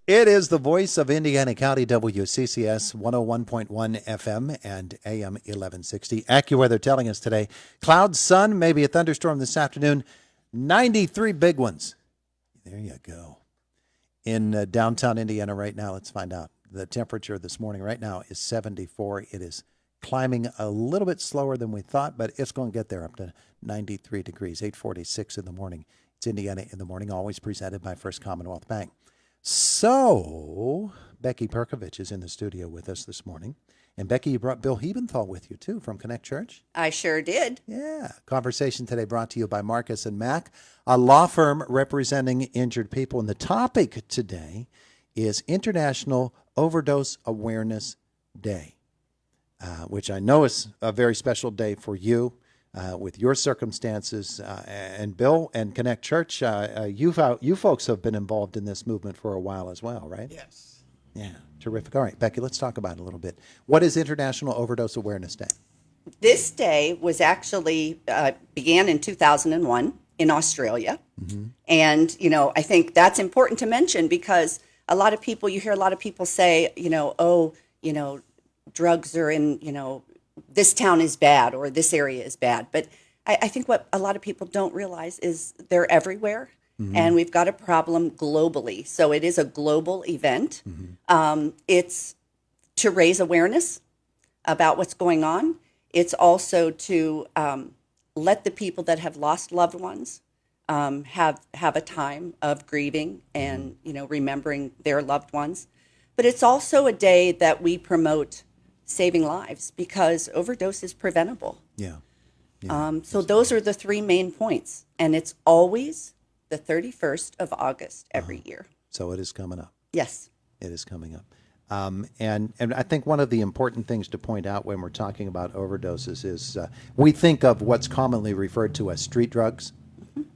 It is the voice of Indiana County, WCCS 101.1 FM and AM 1160. AccuWeather telling us today, clouds, sun, maybe a thunderstorm this afternoon, 93 big ones. There you go. In downtown Indiana right now, let's find out. The temperature this morning right now is 74. It is climbing a little bit slower than we thought, but it's going to get there up to 93 degrees, 8:46 in the morning. It's Indiana in the Morning, always presented by First Commonwealth Bank. So, Becky Perkovich is in the studio with us this morning. And Becky, you brought Bill Hebenthal with you, too, from Connect Church. I sure did. Yeah. Conversation today brought to you by Marcus and Mack, a law firm representing injured people. And the topic today is International Overdose Awareness Day, which I know is a very special day for you. With your circumstances, and Bill and Connect Church, you folks have been involved in this movement for a while as well, right? Yes. Yeah, terrific. All right, Becky, let's talk about it a little bit. What is International Overdose Awareness Day? This day was actually began in 2001 in Australia. Mm-hmm. And, I think that's important to mention because you hear a lot of people say, drugs are in, this town is bad or this area is bad. But I think what a lot of people don't realize is they're everywhere. Mm-hmm. And we've got a problem globally. So it is a global event. Mm-hmm. It's to raise awareness about what's going on. It's also to let the people that have lost loved ones have a time of grieving and, remembering their loved ones. But it's also a day that we promote saving lives because overdose is preventable. Yeah. So those are the three main points. And it's always the 31st of August every year. So it is coming up. Yes. It is coming up. And I think one of the important things to point out when we're talking about overdoses is we think of what's commonly referred to as street drugs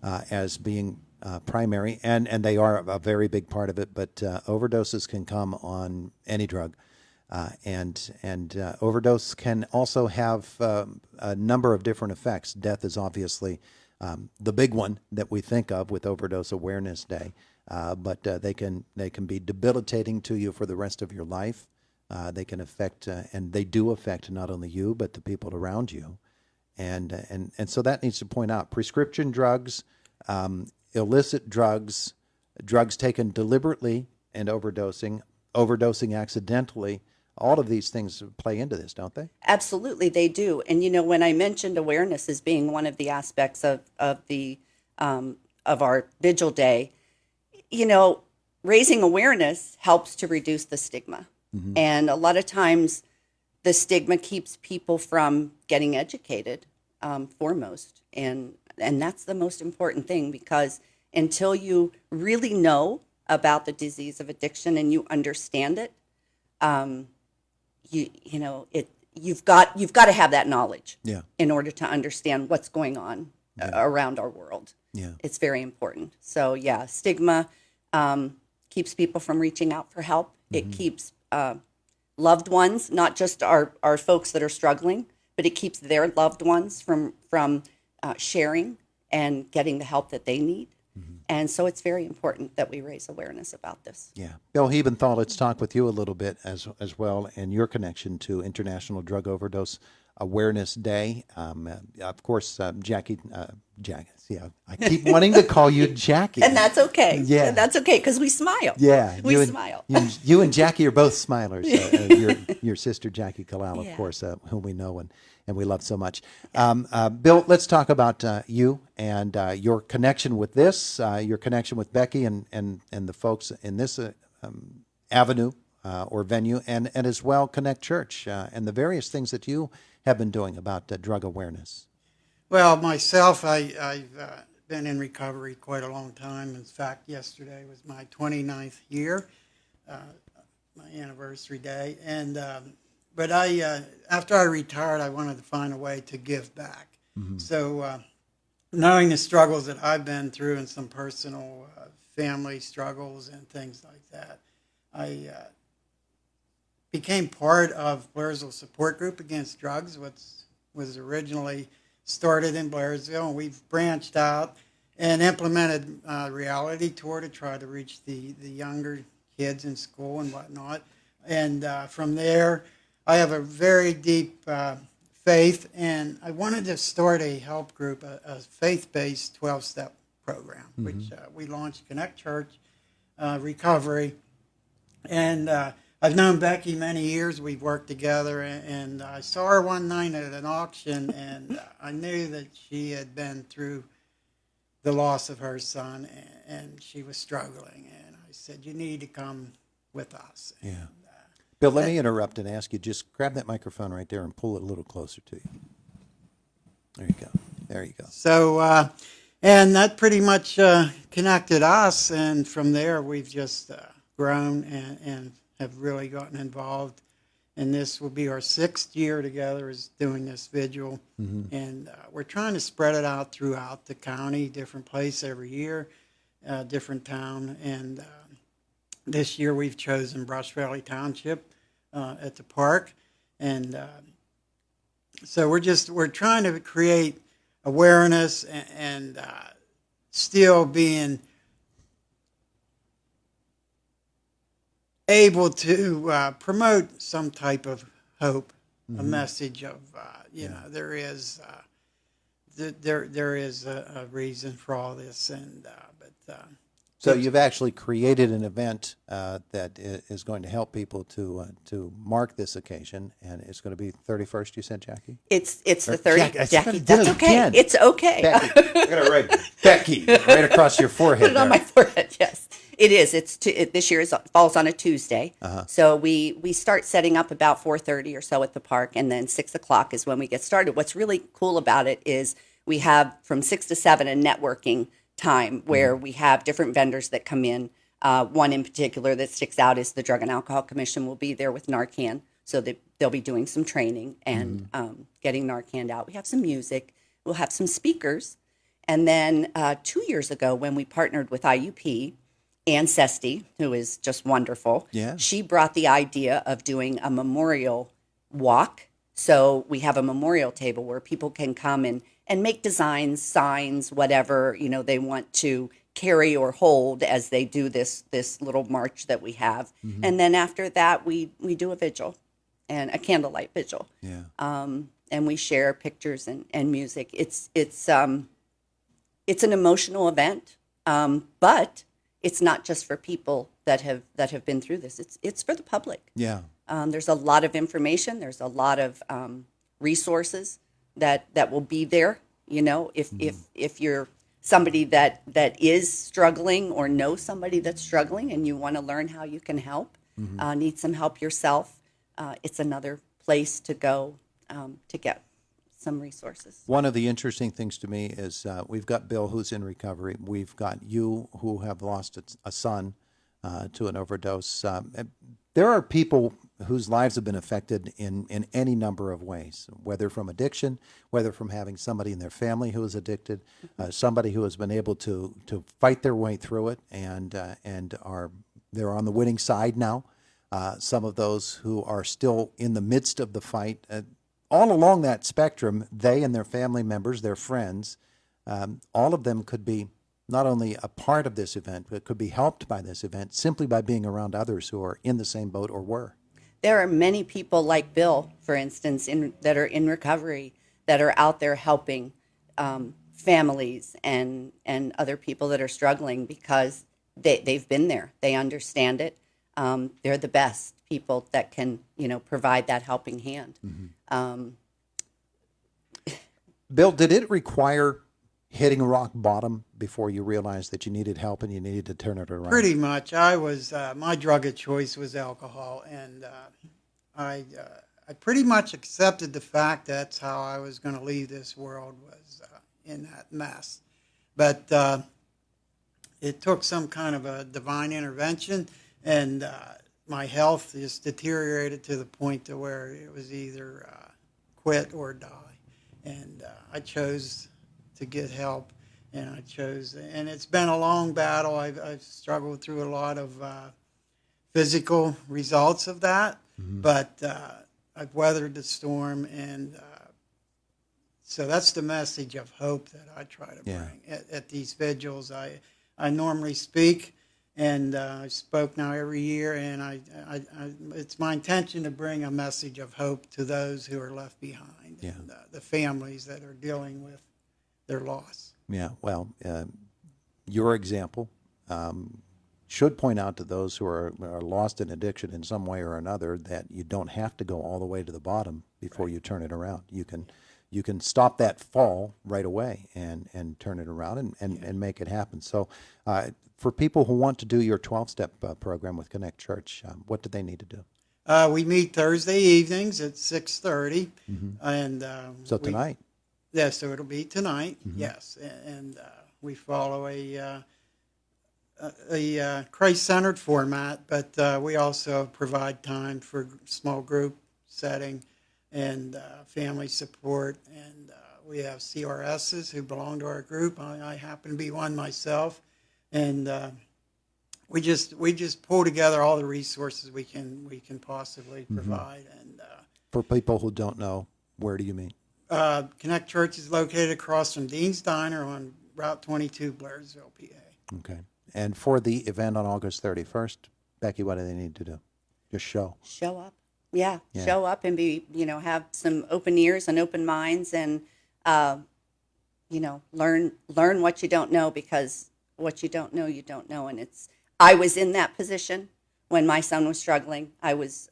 as being primary, and they are a very big part of it, but overdoses can come on any drug. And overdose can also have a number of different effects. Death is obviously the big one that we think of with Overdose Awareness Day, but they can be debilitating to you for the rest of your life. They can affect, and they do affect not only you but the people around you, and so that needs to point out prescription drugs, illicit drugs, drugs taken deliberately, and overdosing accidentally. All of these things play into this, don't they? Absolutely, they do. And when I mentioned awareness as being one of the aspects of our Vigil Day, raising awareness helps to reduce the stigma. Mm-hmm. And a lot of times, the stigma keeps people from getting educated, foremost, and that's the most important thing because until you really know about the disease of addiction and you understand it. You've got to have that knowledge in order to understand what's going on around our world. Yeah. It's very important. So stigma keeps people from reaching out for help. Mm-hmm. It keeps loved ones, not just our folks that are struggling, but it keeps their loved ones from sharing and getting the help that they need. And so it's very important that we raise awareness about this. Yeah. Bill Hebenthal, let's talk with you a little bit as well and your connection to International Drug Overdose Awareness Day. Of course, Jackie, I keep wanting to call you Jackie. And that's okay. Yeah. And that's okay because we smile. Yeah. We smile. You and Jackie are both smilers. Your sister, Jackie Kalal, of course, whom we know and we love so much. Bill, let's talk about you and your connection with this, your connection with Becky and the folks in this avenue or venue, and as well Connect Church and the various things that you have been doing about drug awareness. Well, myself, I've been in recovery quite a long time. In fact, yesterday was my 29th year, my anniversary day, and but after I retired, I wanted to find a way to give back. Mm-hmm. So knowing the struggles that I've been through and some personal family struggles and things like that, I became part of Blairsville Support Group Against Drugs, which was originally started in Blairsville, and we've branched out and implemented reality tour to try to reach the younger kids in school and whatnot. And from there, I have a very deep faith, and I wanted to start a help group, a faith-based 12-step program, which we launched, Connect Church Recovery. And I've known Becky many years. We've worked together, and I saw her one night at an auction, and I knew that she had been through the loss of her son, and she was struggling. And I said, "You need to come with us." Yeah. And, Bill, let me interrupt and ask you, just grab that microphone right there and pull it a little closer to you. There you go. There you go. so, and that pretty much connected us, and from there we've just grown and have really gotten involved. And this will be our 6th year together is doing this vigil. And we're trying to spread it out throughout the county, different place every year, different town. And this year we've chosen Brush Valley Township at the park. And so we're trying to create awareness and still being able to promote some type of hope, a message of there is there is a reason for all this, and So you've actually created an event that is going to help people to mark this occasion, and it's going to be 31st, you said, Jackie? It's the 30th. Jackie, I Jackie, did that's it okay. again. It's okay. Becky. I got to write Becky right across your forehead Put it on there. my forehead. Yes, it is. This year falls on a Tuesday, so we start setting up about 4:30 or so at the park, and then 6 o'clock is when we get started. What's really cool about it is we have from 6 to 7 a networking time where we have different vendors that come in. One in particular that sticks out is the Drug and Alcohol Commission will be there with Narcan, so that they'll be doing some training and getting Narcan out. We have some music. We'll have some speakers. And then 2 years ago, when we partnered with IUP, Ann Sesti, who is just wonderful, she brought the idea of doing a memorial walk. So we have a memorial table where people can come and make designs, signs, whatever, they want to carry or hold as they do this little march that we have. And then after that, we do a vigil and a candlelight vigil. Yeah. And we share pictures and music. It's an emotional event, but it's not just for people that have been through this. It's for the public. Yeah. There's a lot of information. There's a lot of resources that will be there. If you're somebody that is struggling or know somebody that's struggling and you want to learn how you can help, need some help yourself, it's another place to go to get some resources. One of the interesting things to me is we've got Bill, who's in recovery. We've got you, who have lost a son to an overdose. There are people whose lives have been affected in any number of ways, whether from addiction, whether from having somebody in their family who is addicted, somebody who has been able to fight their way through it and they're on the winning side now. Some of those who are still in the midst of the fight. All along that spectrum, they and their family members, their friends, all of them could be not only a part of this event, but could be helped by this event simply by being around others who are in the same boat or were. There are many people like Bill, for instance, that are in recovery that are out there helping families and other people that are struggling because they've been there. They understand it. They're the best people that can, provide that helping hand. Bill, did it require hitting rock bottom before you realized that you needed help and you needed to turn it around? pretty much, I was my drug of choice was alcohol, and I pretty much accepted the fact that's how I was going to leave this world, was in that mess. But it took some kind of a divine intervention, and my health just deteriorated to the point to where it was either quit or die. And I chose to get help, and and it's been a long battle. I've struggled through a lot of physical results of that, but I've weathered the storm, and so that's the message of hope that I try to bring at these vigils. I normally speak, And I spoke now every year, and it's my intention to bring a message of hope to those who are left behind, Yeah. and the families that are dealing with their loss. Yeah, well, your example should point out to those who are lost in addiction in some way or another that you don't have to go all the way to the bottom before you turn it around. You can stop that fall right away and turn it around and make it happen. So for people who want to do your 12-step program with Connect Church, what do they need to do? We meet Thursday evenings at 6:30, and So tonight. Yeah, so it'll be tonight. Yes, and we follow a Christ-centered format, but we also provide time for small group setting and family support. And we have CRSs who belong to our group. I happen to be one myself, and we just pull together all the resources we can possibly provide. And For people who don't know, where do you meet? Connect Church is located across from Dean's Diner on Route 22, Blairsville, PA. Okay. And for the event on August 31st, Becky, what do they need to do? Just show. Show up. Yeah, Yeah. show up and be, have some open ears and open minds, and, learn what you don't know, because what you don't know, you don't know. And I was in that position when my son was struggling. I was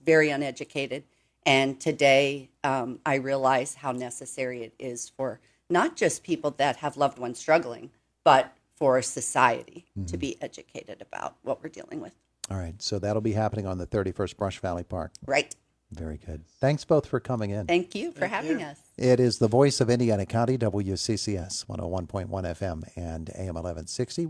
very uneducated. And today I realize how necessary it is for not just people that have loved ones struggling, but for society to be educated about what we're dealing with. All right. So that'll be happening on the 31st Brush Valley Park. Right. Very good. Thanks both for coming in. Thank you for having you. us. It is the voice of Indiana County, WCCS 101.1 FM and AM 1160.